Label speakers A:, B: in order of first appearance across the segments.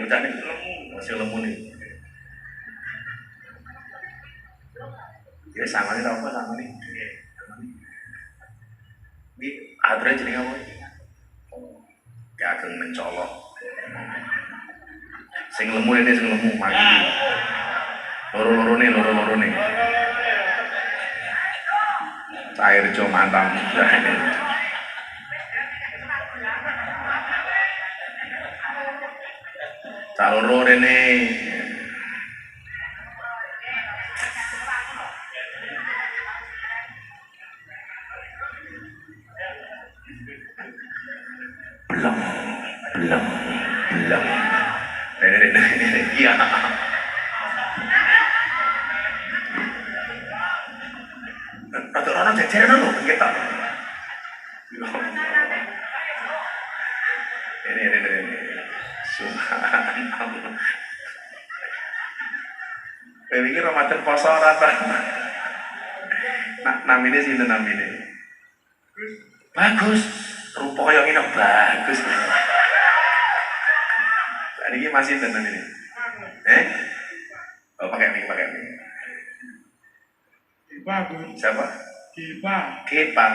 A: bocahnya lemu, masih lemu nih. Ya sama nih apa sama nih. Ini adre jadi apa? Gak akan mencolok. Sing lemu ini sing lemu mati. Loro-loro nih. Cair jo mantam. Caloro rene. Belum. Rene. Iya. Atau orang jajaran loh, kita. Ini. Subhanallah. Ini Ramadan poso rata. Namine sih namine. Bagus. Rupa yang ini bagus. Ini masih tenan ini. Oh pakai mic.
B: Bagus.
A: Siapa? Kepa.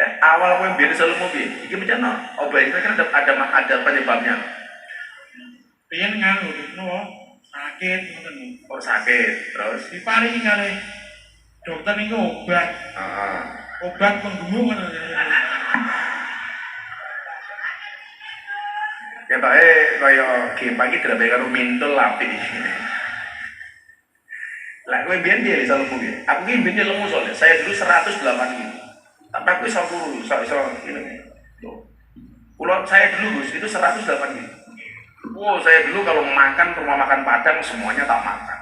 A: Awal aku yang biasa selalu mobil. Ini macam mana? Obat itu kan ada penyebabnya.
B: Pengen nganu, sakit,
A: Oh sakit, terus?
B: diparingi kali dokter ini obat. Obat penggembung kan.
A: Ya Pak, kaya Kepa ini tidak baik kalau mintul api. Lah, gue biar dia bisa lemu gitu. Aku ini biar lemu soalnya. Saya dulu 108 gitu. Tapi aku bisa guru, ini. Kalau saya dulu Gus, itu 108 gitu. Oh, saya dulu kalau makan rumah makan Padang semuanya tak makan.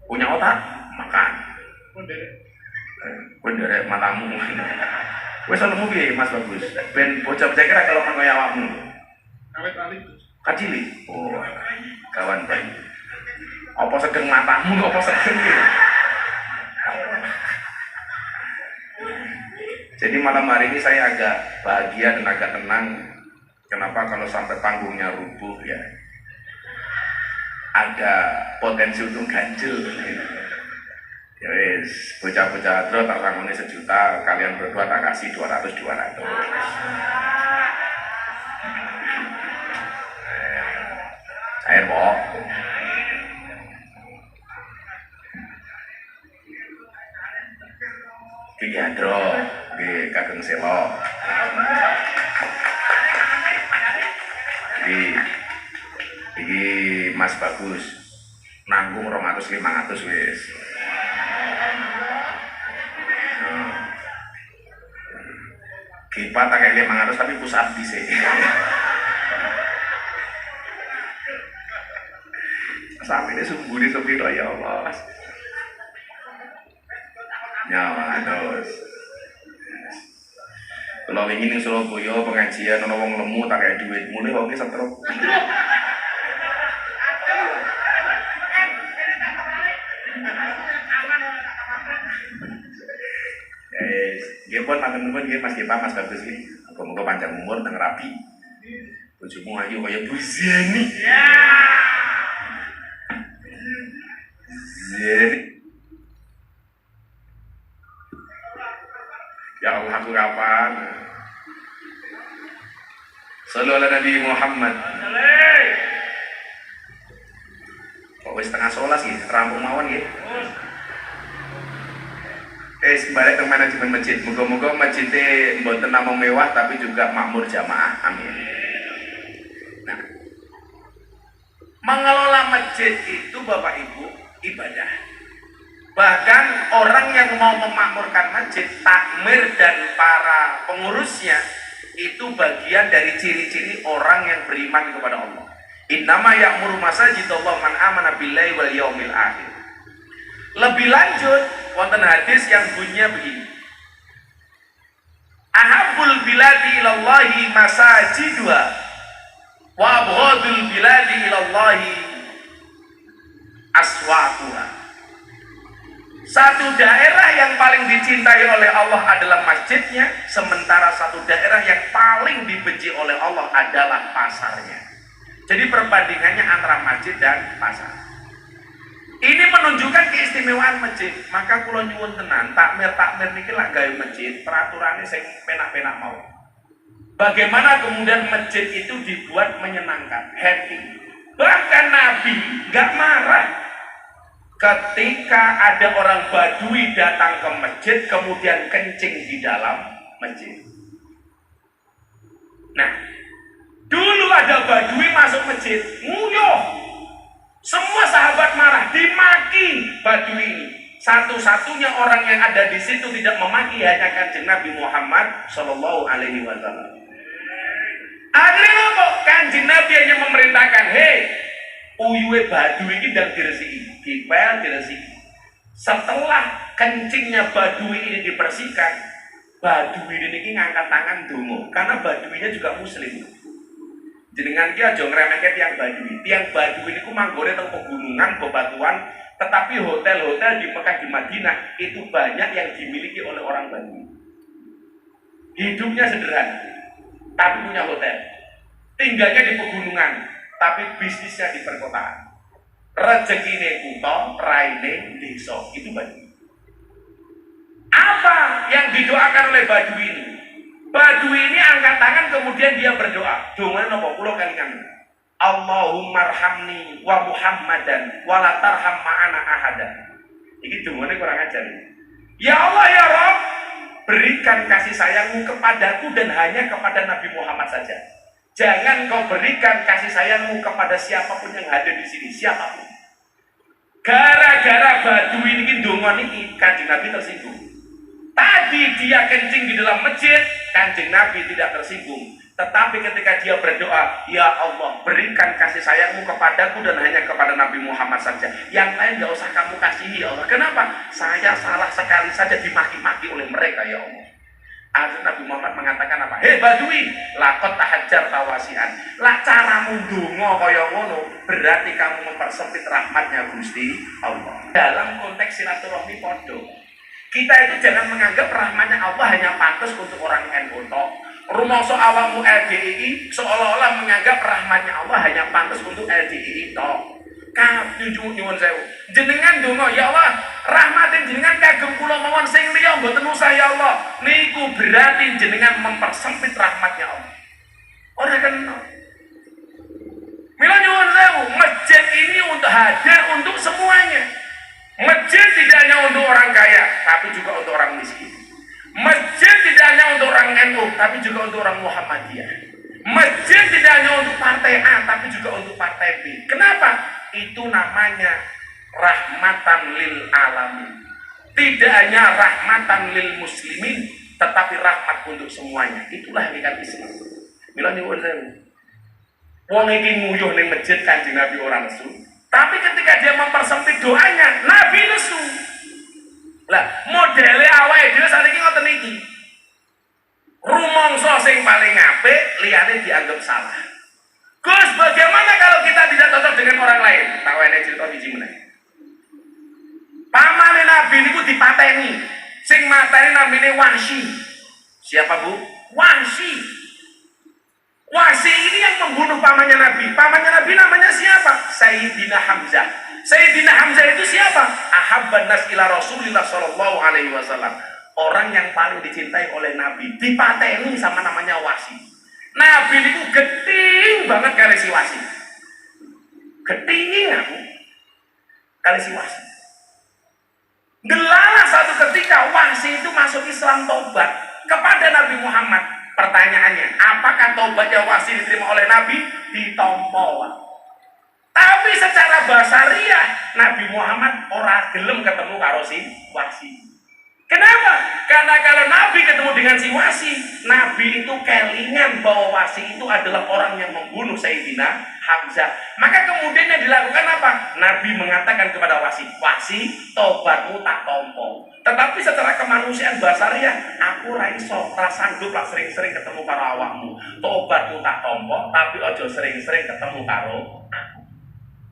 A: Punya otak, makan. Derek matamu. Gue selalu lemu gitu, Mas Bagus. Ben bocah-bocah kira kalau mengoyak awakmu. Kacili. Oh, kawan baik. Apa sedeng matamu, apa sedeng gitu. Jadi malam hari ini saya agak bahagia dan agak tenang. Kenapa? Kalau sampai panggungnya rubuh ya ada potensi untuk ganjil. Ya wes, bocah-bocah terus tak sangoni 1 juta, kalian berdua tak kasih 200. Cair kok. Iki Andro, iki Kageng Selo. Iki Mas Bagus. Nanggung 200-500 wis. Kipa tak kayak 500 tapi pusat bisa. Sampai ini sumbu di sepiro ya Allah. Nyawa terus. Kalau ingin ning Surabaya pengajian ana wong lemu tak kayak duit mulai oke setruk. Nggih pun matur nuwun nggih Mas Kepa Mas Bagus iki. Muga-muga panjang umur nang rapi. Bojomu ayu kaya Bu Zeni. Zeni. Ya Allah aku kapan? Sallallahu ala Nabi Muhammad. Kok wis setengah 11 nggih, rampung mawon nggih. Balik ke manajemen masjid. Moga-moga masjidnya mboten namung mewah tapi juga makmur jamaah. Amin. Nah, mengelola masjid itu Bapak Ibu ibadah. Bahkan orang yang mau memakmurkan masjid, takmir dan para pengurusnya itu bagian dari ciri-ciri orang yang beriman kepada Allah. Innama ya'muru masajidallah man amana billahi wal yaumil akhir. Lebih lanjut, wonten hadis yang bunyinya begini. Ahabbul biladi ilallahi masajiduha wa abghadul biladi ilallahi aswaquha. Satu daerah yang paling dicintai oleh Allah adalah masjidnya, sementara satu daerah yang paling dibenci oleh Allah adalah pasarnya. Jadi perbandingannya antara masjid dan pasar. Ini menunjukkan keistimewaan masjid. Maka kula nyuwun tenan, takmir niki lak gawe masjid, peraturannya sing penak-penak mau. Bagaimana kemudian masjid itu dibuat menyenangkan, happy. Bahkan Nabi nggak marah ketika ada orang Badui datang ke masjid kemudian kencing di dalam masjid. Nah, dulu ada Badui masuk masjid, nguyuh. Semua sahabat marah, dimaki Badui ini. Satu-satunya orang yang ada di situ tidak memaki hanya Kanjeng Nabi Muhammad Shallallahu Alaihi Wasallam. Akhirnya apa? Kanjeng Nabi hanya memerintahkan, hei, uyuwe Badui ini dan diresiki, dipel diresiki. Setelah kencingnya Badui ini dibersihkan, Badui ini ngangkat tangan donga, karena Baduinya juga Muslim. Jenengan ki aja ngremehke tiang Badui. Tiang Badui niku manggone teng pegunungan, bebatuan, tetapi hotel-hotel di Mekah di Madinah itu banyak yang dimiliki oleh orang Badui. Hidupnya sederhana, tapi punya hotel. Tinggalnya di pegunungan, tapi bisnisnya di perkotaan. Rezekine kutha, raine desa, itu Badui. Apa yang didoakan oleh Badui ini? Badui ini angkat tangan kemudian dia berdoa. Dongane napa? Kula kalingan. Allahumma arhamni wa Muhammadan wa la tarham ma'ana ahada. Iki dongane kurang ajar. Ya Allah ya Rabb, berikan kasih sayangmu kepadaku dan hanya kepada Nabi Muhammad saja. Jangan kau berikan kasih sayangmu kepada siapapun yang hadir di sini, siapapun. Gara-gara Badui ini donga niki Kanjeng Nabi tersinggung. Tadi dia kencing di dalam masjid, Kanjeng Nabi tidak tersinggung. Tetapi ketika dia berdoa, ya Allah, berikan kasih sayangmu kepadaku dan hanya kepada Nabi Muhammad saja. Yang lain gak usah kamu kasihi ya Allah. Kenapa? Saya salah sekali saja dimaki-maki oleh mereka ya Allah. Akhirnya Nabi Muhammad mengatakan apa? Hei Badui, lakot tahajar tawasian. Lah caramu ndonga kaya ngono, berarti kamu mempersempit rahmatnya Gusti Allah. Dalam konteks silaturahmi podo. Kita itu jangan menganggap rahmatnya Allah hanya pantas untuk orang NU tok. Rumangsa awakmu LDII seolah-olah menganggap rahmatnya Allah hanya pantas untuk LDII tok. Kabeh nyuwun sewu. Jenengan donga, ya Allah, rahmatin jenengan kagem kula mawon sing liya mboten usah ya Allah. Niku berarti jenengan mempersempit rahmatnya Allah. Ora kena. Mila nyuwun sewu, masjid ini untuk hadir untuk semuanya. Masjid tidak hanya untuk orang kaya, tapi juga untuk orang miskin. Masjid tidak hanya untuk orang NU, tapi juga untuk orang Muhammadiyah. Masjid tidak hanya untuk partai A, tapi juga untuk partai B. Kenapa? Itu namanya rahmatan lil alamin. Tidak hanya rahmatan lil muslimin, tetapi rahmat untuk semuanya. Itulah hakikat Islam. Mila nyuwun sewu. Wong iki nguyuh ning masjid Kanjeng Nabi ora nesu. Tapi ketika dia mempersempit doanya, Nabi nesu. Lah, modele awake dhewe sakniki ngoten iki. Rumangsa sing paling apik, liyane dianggap salah. Gus, bagaimana kalau kita tidak cocok dengan orang lain? Tak wene cerita biji meneh. Pamane Nabi niku dipateni. Sing mateni namine Wahsy. Siapa, Bu? Wahsy. Wahsy ini yang membunuh pamannya Nabi. Pamannya Nabi namanya siapa? Sayyidina Hamzah. Sayyidina Hamzah itu siapa? Ahabban nas ila Rasulillah sallallahu alaihi wasallam. Orang yang paling dicintai oleh Nabi. Dipateni sama namanya Wahsy. Nabi itu geting banget kali si Wahsy. Geting aku. Kali si Wahsy. Gelala satu ketika Wahsy itu masuk Islam taubat kepada Nabi Muhammad. Pertanyaannya, apakah taubatnya Wahsy diterima oleh Nabi? Ditompo. Tapi secara basariah Nabi Muhammad ora gelem ketemu karo si Wahsy. Kenapa? Karena kalau Nabi ketemu dengan si Wahsy, Nabi itu kelingan bahwa Wahsy itu adalah orang yang membunuh Sayyidina Hamzah. Maka kemudian yang dilakukan apa? Nabi mengatakan kepada Wahsy, Wahsy, tobatmu tak tompo. Tetapi secara kemanusiaan basariah, aku ra iso, ra sanggup lah sering-sering ketemu karo awakmu. Tobatmu tak tompo, tapi ojo sering-sering ketemu karo aku.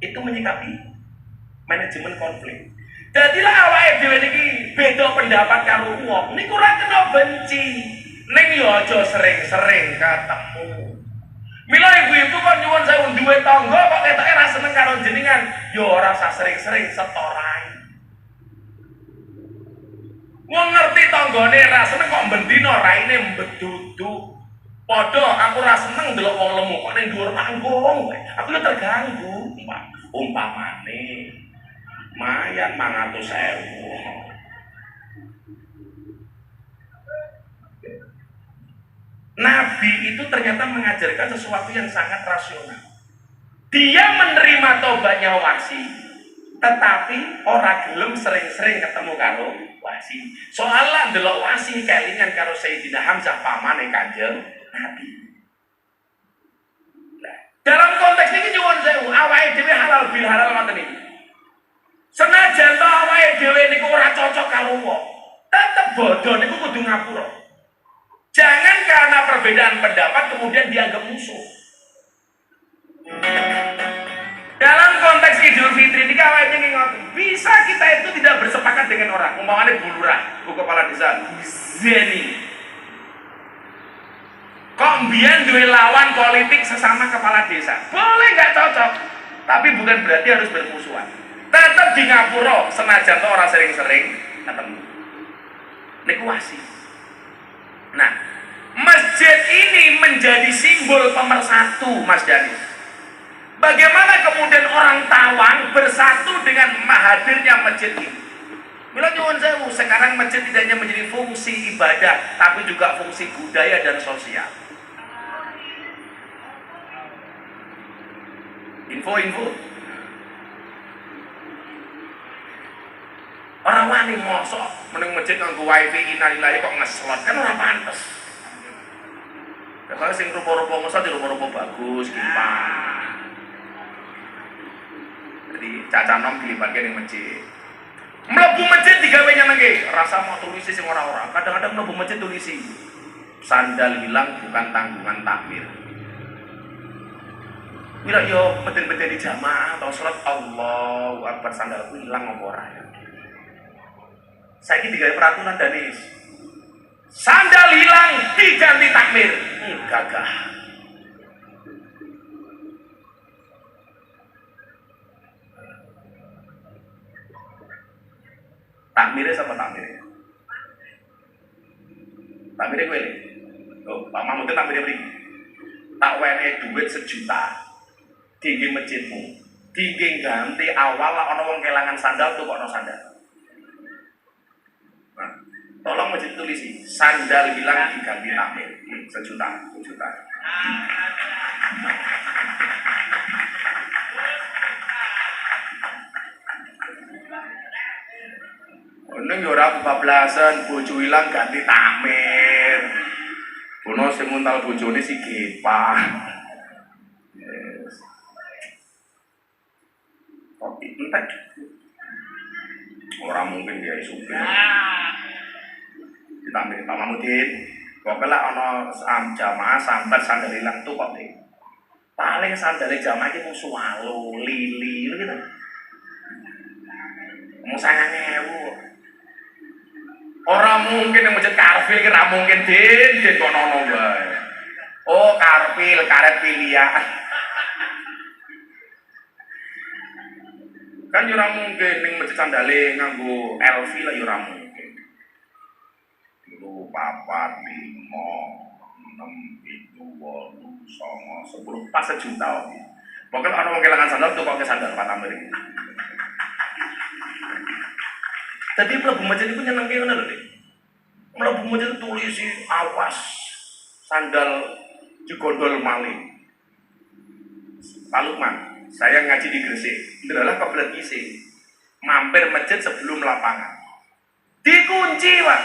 A: Itu menyikapi manajemen konflik. Jadilah awake dhewe niki beda pendapat karo wong. Niku ora kena benci. Ning yo aja sering-sering ketemu. Mila ibu-ibu kok nyuwun saya duwe tangga kok ketoke ra seneng karo jenengan. Yo ora usah sering-sering setorai. Wong ngerti tanggane ra seneng kok bendina raine mbedudu. Padha aku ra seneng ndelok wong lemu kok ning dhuwur panggung. Aku yo terganggu. Umpamane mayan 500.000. Nabi itu ternyata mengajarkan sesuatu yang sangat rasional. Dia menerima tobatnya Wasi, tetapi orang gelem sering-sering ketemu karo Wasi. Soalnya ndelok Wasi kelingan karo Sayyidina Hamzah pamane Kanjeng Nabi. Nah, dalam konteks ini nyuwun sewu, awake dhewe halal bil halal ngoten iki. Senajan to awake dhewe niku ora cocok karo wong, tetep bodoh niku kudu ngapura. Jangan karena perbedaan pendapat kemudian dianggap musuh. Dalam konteks Idul Fitri ini awake dhewe ngoten, bisa kita itu tidak bersepakat dengan orang. Umpamane Bu Lurah, Bu Kepala Desa, Zeni. Kok mbiyen duwe lawan politik sesama kepala desa. Boleh nggak cocok, tapi bukan berarti harus bermusuhan. Tetap di ngapura senajan to ora sering-sering ketemu. Niku Wasi. Nah, masjid ini menjadi simbol pemersatu, Mas Dani. Bagaimana kemudian orang Tawang bersatu dengan hadirnya masjid ini? Mila nyuwun sewu, sekarang masjid tidak hanya menjadi fungsi ibadah, tapi juga fungsi budaya dan sosial. Info. Orang wani mosok meneng masjid nganggo wifi innalillahi kok ngeslot kan ora pantes. Kalau sing rupa-rupa ngeslot di rupa-rupa bagus kipas. Jadi caca nom dilibatke ning masjid. Mlebu masjid digawe nyenengke, rasa mau tulisi sing ora-ora. Kadang-kadang mlebu masjid tulisi. Sandal hilang bukan tanggungan takmir. Mira yo meden-meden di jamaah atau salat Allahu Akbar sandalku hilang apa ora ya. Saiki digawe peraturan Danis. Sandal hilang diganti takmir. Gagah. Takmirnya sama takmirnya? Takmirnya gue nih. Oh, Pak Mahmud itu takmirnya beri. Tak wene duit 1 juta. Tinggi masjidmu. Tinggi ganti awal lah ono wong kelangan sandal tuh kok ono sandal. Nah, tolong masjid tulisi sandal hilang diganti takmir. 1 juta. Ono yo ora bablasan bojo ilang ganti takmir. Ono sing nguntal bojone si Gepah. Yes. Kok entek. Ora mungkin dia supir. Ditamir Pak Mahmudin. Kok lah ono jamaah sambat sandal ilang tuh kok. Paling sandale jamaah iki musuh walu, lili gitu. Mau 9.000. Orang mungkin yang masjid Karfil kira mungkin den kono wae. Oh, Karfil karet pilihan. Kan yo ora mungkin ning masjid sandale nganggo LV lah yo ora mungkin. 3, 4, 5, 6, 7, 8, 9, 10 pas 1 juta. Pokoknya ana wong kelangan sandal tuh pakai sandal Pak Amir. Tapi mlebu masjid itu nyenengke ngono lho, Dik. Mlebu masjid tulisi awas sandal digondol maling. Pak Lukman, saya ngaji di Gresik, ndelah kebelet ngisi. Mampir masjid sebelum lapangan. Dikunci, Pak.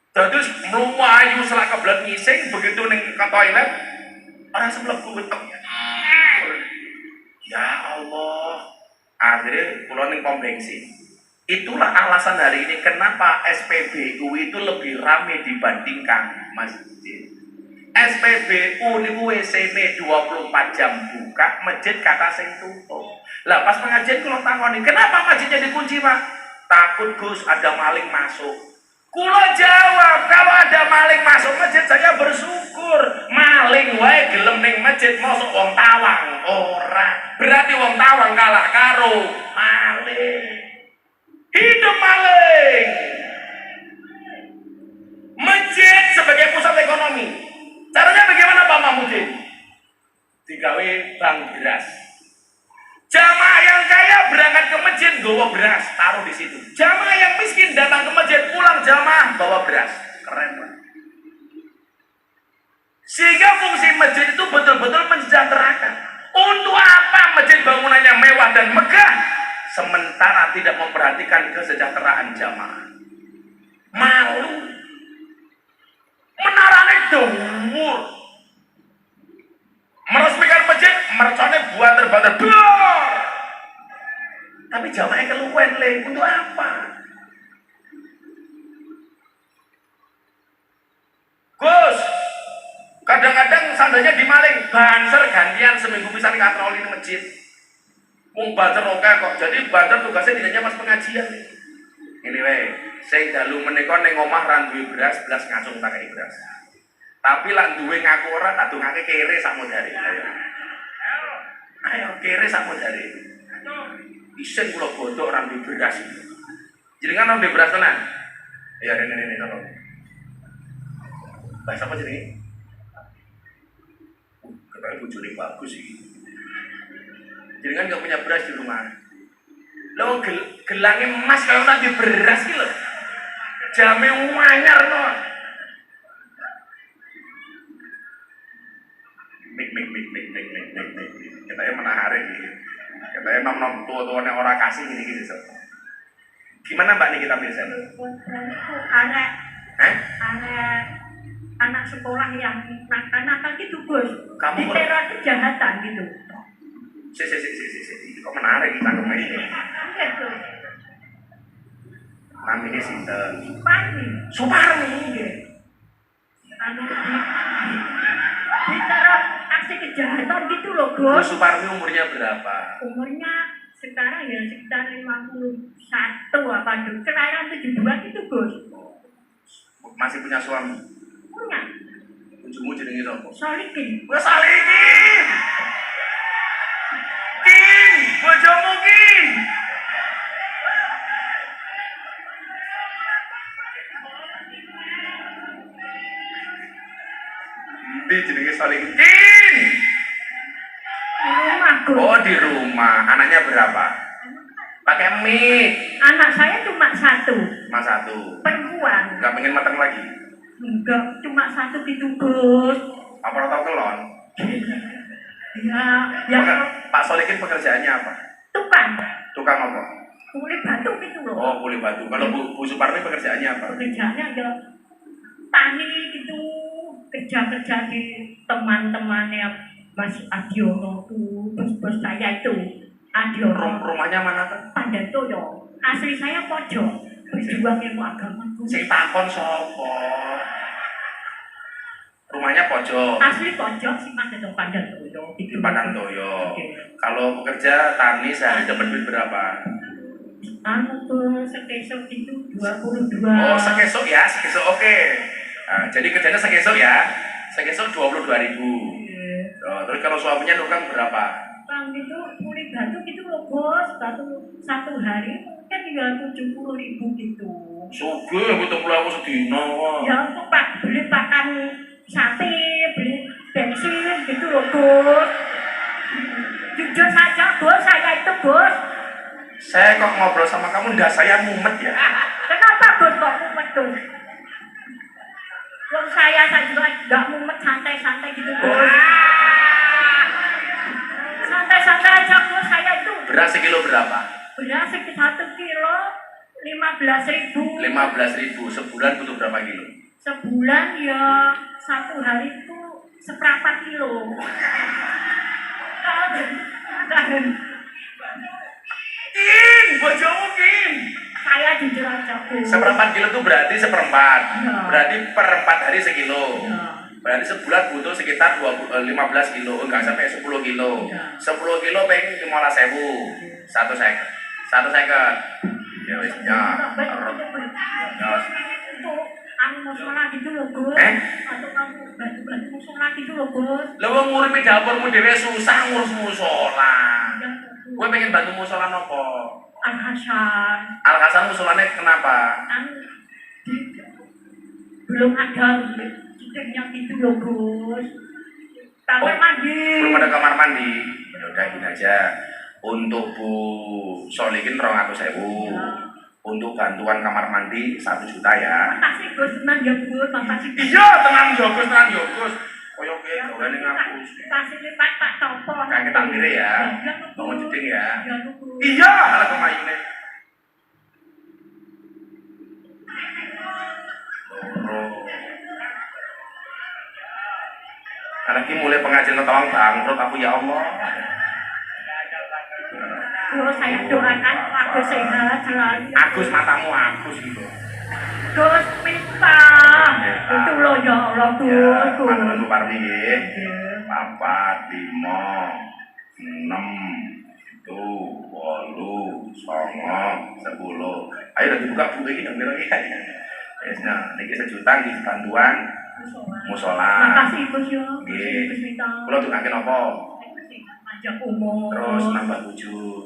A: Terus mluwayu selak kebelet ngisi, begitu ning ke toilet, orang sebelum kuwetek. Ya Allah. Akhirnya pulau ning pom bensin. Itulah alasan hari ini kenapa SPBU itu lebih ramai dibandingkan masjid. SPBU niku WC-ne 24 jam buka, masjid kata sing tutup. Lah pas pengajian kula takoni, kenapa masjidnya dikunci, Pak? Takut Gus ada maling masuk. Kulo jawab, kalau ada maling masuk masjid saya bersyukur. Maling wae gelem ning masjid mosok wong tawang ora. Berarti wong tawang kalah karo maling. Hidup maling. Masjid sebagai pusat ekonomi. Caranya bagaimana Pak Mahmudin? Digawe bank beras. Jamaah yang kaya berangkat ke masjid bawa beras, taruh di situ. Jamaah yang miskin datang ke masjid, pulang jamaah bawa beras. Keren Pak. Sehingga fungsi masjid itu betul-betul mensejahterakan. Untuk apa masjid bangunannya mewah dan megah, sementara tidak memperhatikan kesejahteraan jamaah? Malu. Menarane dhuwur. Meresmikan masjid, mercone buanter-buanter. Tapi jamaahnya keluwen le, untuk apa? Gus, kadang-kadang sandalnya dimaling, banser gantian seminggu pisan katroli di masjid. Wong banser oke kok, jadi banser tugasnya tidak hanya pas pengajian. Ini weh, saya dalu menikah ning omah ran duwe beras, beras ngacung tak kei beras. Tapi lan duwe ngaku ora tak dongake kere sak modare. Ayo kere sak modare. Isen kula godhok ran duwe beras. Jenengan ran duwe beras tenan. Ya rene tolong. Bahasa apa jenenge? Ketemu bojone bagus iki. Jenengan enggak punya beras di rumah. Lo gelangnya emas kalau nanti beras gitu loh. Jame wanyar no. Mik. Kita yang menarik gitu. Kita emang nom tua-tuanya orang kasih gini-gini so. Gimana Mbak nih kita bisa?
C: Anak anak sekolah yang nakal gitu Gus.
A: Kamu
C: diteror kejahatan gitu.
A: Si. Kok menarik kita kemarin?
C: Iya tuh.
A: Namanya sinten?
C: Suparmi. Anu diteror aksi kejahatan gitu loh
A: Bu
C: Gus.
A: Suparmi umurnya berapa?
C: Umurnya sekarang ya sekitar 51 apa tuh. Kelahiran 72 gitu Gus.
A: Masih punya suami?
C: Punya.
A: Ujungmu jenenge sapa?
C: Solikin.
A: Wes Solikin. Kin, bojomu Kin. Di jenenge Solikin. Kin.
C: Di rumah Gus.
A: Oh, di rumah. Anaknya berapa? Pakai mic.
C: Anak saya cuma satu.
A: Mas satu.
C: Perempuan.
A: Enggak pengen matang lagi.
C: Enggak, cuma satu gitu Gus.
A: Apa lo tau kelon?
C: Ya,
A: Pak Solikin pekerjaannya apa? Tukang apa?
C: kulit batu gitu loh.
A: Oh, kuli batu. Kalau Bu Suparmi pekerjaannya apa?
C: Kerjanya ada tani gitu, kerja-kerja di teman-temannya Mas Adiono tuh, bos-bos saya itu. Adiono.
A: Rumahnya mana kan?
C: Pandantoyo. Asli saya pojok. Berjuang ilmu agama.
A: Si takon sopo. Rumahnya pojok.
C: Asli pojok sih Pandantoyo.
A: Di Pandantoyo.
C: Oke.
A: Kalau bekerja tani sehari dapat duit berapa?
C: Anu tuh sekesok itu 22.
A: Oh, sekesok ya, sekesok oke. Nah, jadi kerjanya sekesok ya. Sekesok 22.000. Oh, terus kalau suaminya tukang berapa?
C: Bang itu kulit batu gitu loh bos, satu hari mungkin tinggal 70.000 gitu.
A: Sugih, betul pulau aku sedino.
C: Ya untuk pak beli pakan sate, beli bensin gitu loh bos. Jujur saja bos, saya itu bos.
A: Saya kok ngobrol sama kamu nggak saya mumet ya?
C: Kenapa bos kok mumet bos? Wong saya juga nggak mumet santai-santai gitu bos. Santai-santai aja bos, saya itu.
A: Beras sekilo berapa?
C: Beras sekitar 1 kilo 15.000.
A: 15.000. Sebulan butuh berapa kilo?
C: Sebulan ya satu hari itu seperempat kilo.
A: Kin, bojomu Kin.
C: Saya jujur aja bos.
A: Seperempat kilo itu berarti seperempat.
C: Ya.
A: Berarti per 4 hari sekilo.
C: Ya.
A: Berarti sebulan butuh sekitar 15 kilo. Enggak sampai 10 kilo.
C: Ya.
A: 10 kilo pengen 15.000. 1 seket. 1 seket. Ya wis ya. Ya.
C: loh Gus.
A: Eh?
C: Atau kamu bantu-bantu musola gitu loh Gus.
A: Lah wong nguripi dapurmu dhewe susah ngurus musola.
C: Ya Gus.
A: Kowe pengen bantu musola nopo?
C: Al-Hasan.
A: Al-Hasan musolane kenapa?
C: Belum ada yang gitu loh Gus. Kamar mandi.
A: Belum ada kamar mandi. Ya udah gini aja. Untuk Bu Solikin 200.000. Untuk bantuan kamar mandi 1 juta ya.
C: Makasih Gus, tenang ya Gus, makasih.
A: Iya, tenang yo Gus, tenang yo Gus. Koyo kowe gaweane ngapus.
C: Kasih lipat tak topo.
A: Kakek tak mire ya. Bangun jeding ya.
C: Ya Gus.
A: Iya, ala kemayune. Karena ini mulai pengajian ketawang bangkrut aku ya Allah.
C: Gus, saya doakan aku sehat selalu.
A: Agus matamu Agus gitu.
C: Gus, minta. Itu loh ya Allah Gus.
A: Mantu Parmi nggih. 4, 5, 6, 7, 8, 9, 10. Ayo udah dibuka buku ini dong kira-kira. Nah, ini sejuta di bantuan musola.
C: Makasih Gus ya.
A: Nggih.
C: Gus minta.
A: Kula tukake napa?
C: Panjang umur.
A: Terus nambah wujud.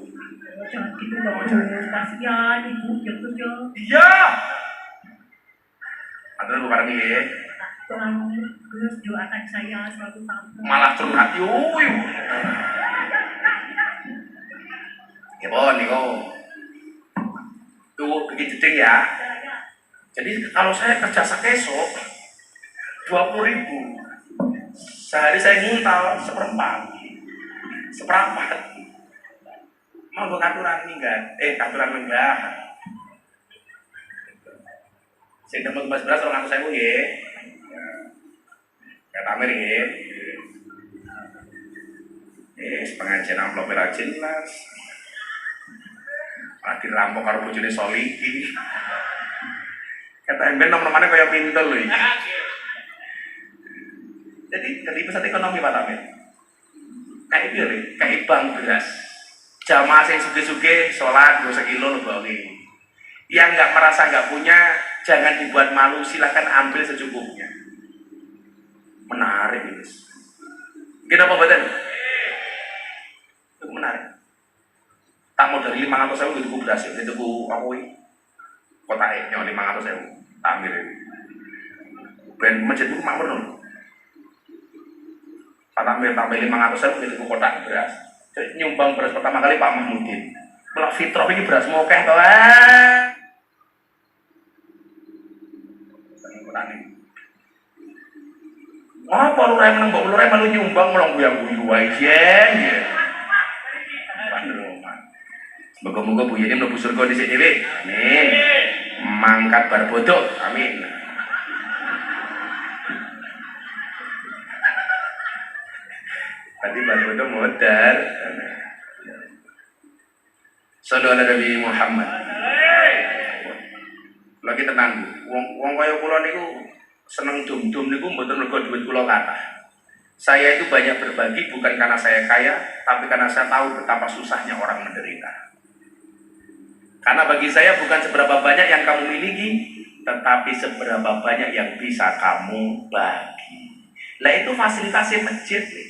C: Jangan gitu loh Gus. Kasihan ibu ya Gus ya.
A: Iya. Ada Bu Parmi nggih.
C: Tolong Gus doakan saya selalu tampil.
A: Malah curhat yuy. Ya bon, niku. Tuh bikin jeding ya. Jadi kalau saya kerja sekesok 20.000, sehari saya nguntal seperempat. Mau gue katuran minggat, katuran menggah. Saya dapat mas beras orang aku saya ya. Ya pamer ya. Pengajian amplop rajin mas. Lagi rampok karo bojone Soliki. Kata emben nomor-nomornya kayak pintel loh. Jadi pusat ekonomi Pak Tamir. Kayak pilih, kayak bank beras. Jamaah yang suge-suge sholat 2 kilo lo bawa. Yang nggak merasa nggak punya, jangan dibuat malu, silahkan ambil secukupnya. Menarik ini. Kenapa badan? Itu menarik. Tak mau dari 500.000 itu beras, itu aku kota yang 500.000 Tamir ini. Brand masjid itu makmur dong. Pak Tamir tambah 500.000 itu kotak beras. Jadi nyumbang beras pertama kali Pak Mahmudin. Melak fitrah ini beras mokeh toh. Apa lu rem nang mbok lu rem malu nyumbang melong buyang-buyu wae jen ya. Moga-moga Bu Yeni mlebu surga dhisik dhewe. Amin. Mangkat bar bodho. Amin. Tadi bar bodho modar. Sallallahu Nabi Muhammad. Lagi tenang, wong kaya kula niku seneng dum-dum niku mboten mergo duit kula kathah. Saya itu banyak berbagi bukan karena saya kaya, tapi karena saya tahu betapa susahnya orang menderita. Karena bagi saya bukan seberapa banyak yang kamu miliki, tetapi seberapa banyak yang bisa kamu bagi. Nah itu fasilitasi masjid nih.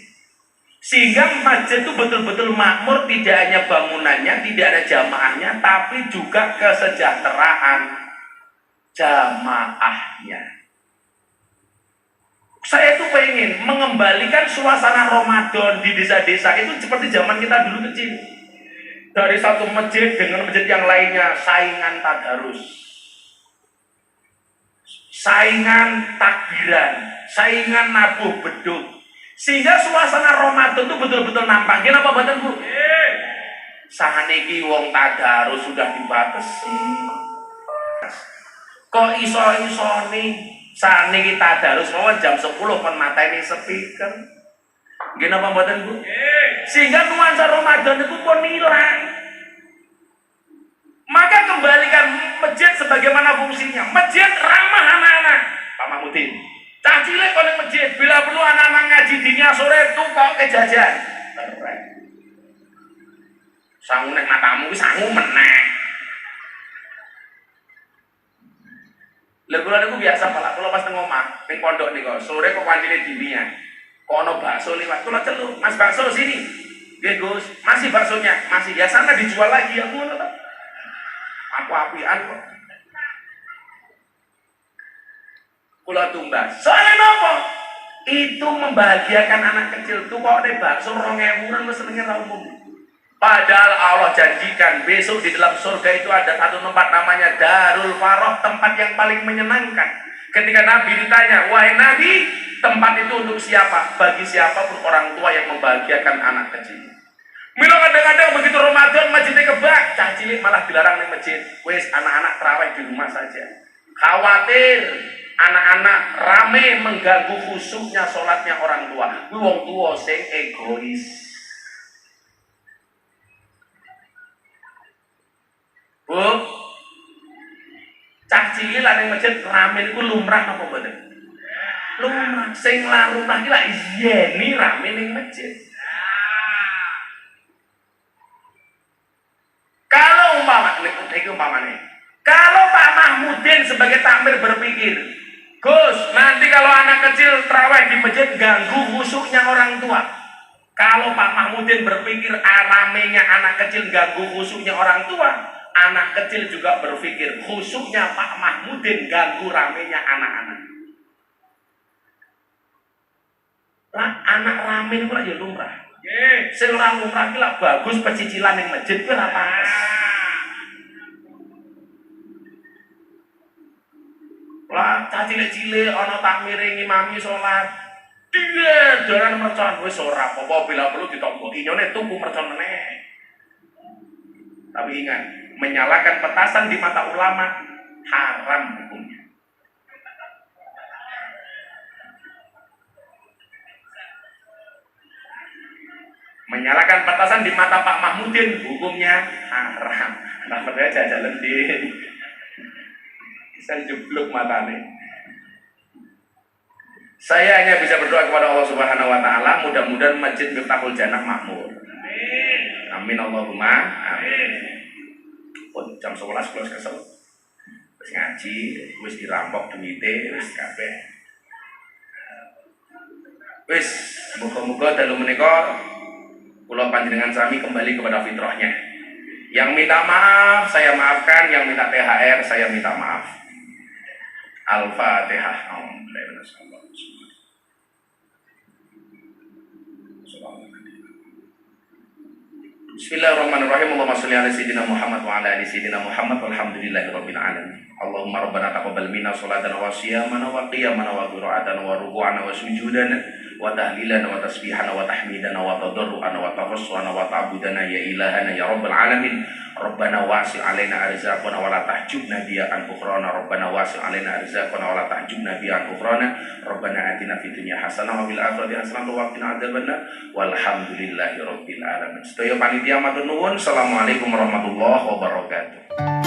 A: Sehingga masjid itu betul-betul makmur, tidak hanya bangunannya, tidak ada jamaahnya, tapi juga kesejahteraan jamaahnya. Saya itu pengen mengembalikan suasana Ramadan di desa-desa itu seperti zaman kita dulu kecil. Dari satu masjid dengan masjid yang lainnya, saingan tadarus, saingan takbiran, saingan nabuh beduk. Sehingga suasana Ramadan itu betul-betul nampak. Kenapa badan Bu? Sahaniki wong tadarus sudah dibatasi. Kok iso-iso nih saniki tadarus mawon jam 10 kon mateni speaker. Kenapa badan Bu? Sehingga nuansa Ramadan itu pun hilang. Maka kembalikan masjid sebagaimana fungsinya. Masjid ramah anak-anak. Pak Mahmudin. Cah cilik kok ning masjid, bila perlu anak-anak ngaji dinya sore itu kok kejajan. Keren. Sangu nek matamu wis sangu meneh. Lha kula niku biasa malah kula pas teng omah ning pondok niku sore kok kancine dinian. Kok ono bakso liwat kula celuk, "Mas bakso sini." Nggih Gus, masih baksonya, masih ya sana dijual lagi aku ngono to. Aku apian kok. Kula tumbas. Soalnya nopo? Itu membahagiakan anak kecil tuh kok nek bakso 2000 wis senenge ra umum. Padahal Allah janjikan besok di dalam surga itu ada satu tempat namanya Darul Faroh, tempat yang paling menyenangkan. Ketika Nabi ditanya, "Wahai Nabi, tempat itu untuk siapa?" Bagi siapapun orang tua yang membahagiakan anak kecil. Mila kadang-kadang begitu Ramadan masjidnya kebak, cah cilik malah dilarang di masjid. Wes anak-anak terawih di rumah saja. Khawatir anak-anak rame mengganggu khusyuknya sholatnya orang tua. Kuwi wong tua sing egois. Bu, cah cilik lan ning masjid rame niku lumrah napa mboten? Lumrah. Sing larumrah iki lak iyeni rame ning masjid. Kalau umpamanya, kalau Pak Mahmudin sebagai takmir berpikir, Gus, nanti kalau anak kecil terawih di masjid ganggu khusyuknya orang tua. Kalau Pak Mahmudin berpikir ramenya anak kecil ganggu khusyuknya orang tua, anak kecil juga berpikir khusyuknya Pak Mahmudin ganggu ramenya anak-anak. Lah anak rame itu ya lumrah. Sing ora lumrah ki lak bagus pecicilan ning masjid kuwi ora pantes. Lah cah cilik-cilik ana takmire ngimami salat. Dia dolan mercon wis ora apa-apa bila perlu ditompoki nyone tuku mercon meneh. Tapi ingat, menyalakan petasan di mata ulama haram hukumnya. Menyalakan petasan di mata Pak Mahmudin hukumnya haram. Nah, padahal jajak lendin. Bisa jeblok matanya. Saya hanya bisa berdoa kepada Allah Subhanahu wa taala, mudah-mudahan Masjid Miftahul Jannah makmur. Amin Allahumma amin. Pun jam 11 close kesel. Wis ngaji, wis dirampok duwite, wis kabeh. Wis muga-muga dalu menika kula panjenengan sami kembali kepada fitrahnya. Yang minta maaf saya maafkan, yang minta THR saya minta maaf. Al-Fatihah. Bismillahirrahmanirrahim. Allahumma shalli ala sayyidina Muhammad wa ala ali sayyidina Muhammad walhamdulillahirabbil alamin. Allahumma rabbana taqabbal minna salatana wa siyamana wa qiyamana wa qira'atana wa ruku'ana wa sujudana wa tahlilana wa tasbihana wa tahmidana wa tadarruana wa tafassuana wa ta'budana ya ilahana ya rabbal alamin. Rabbana wasi' alaina arzaqana wa la tahjubna biya an ukhrana. Rabbana wasi' alaina arzaqana wa la tahjubna biya an ukhrana. Rabbana atina fid dunya hasanah wa fil akhirati hasanah wa qina adzabannar. Walhamdulillahirabbil alamin. Sedaya panitia matur nuwun. Assalamualaikum warahmatullahi wabarakatuh.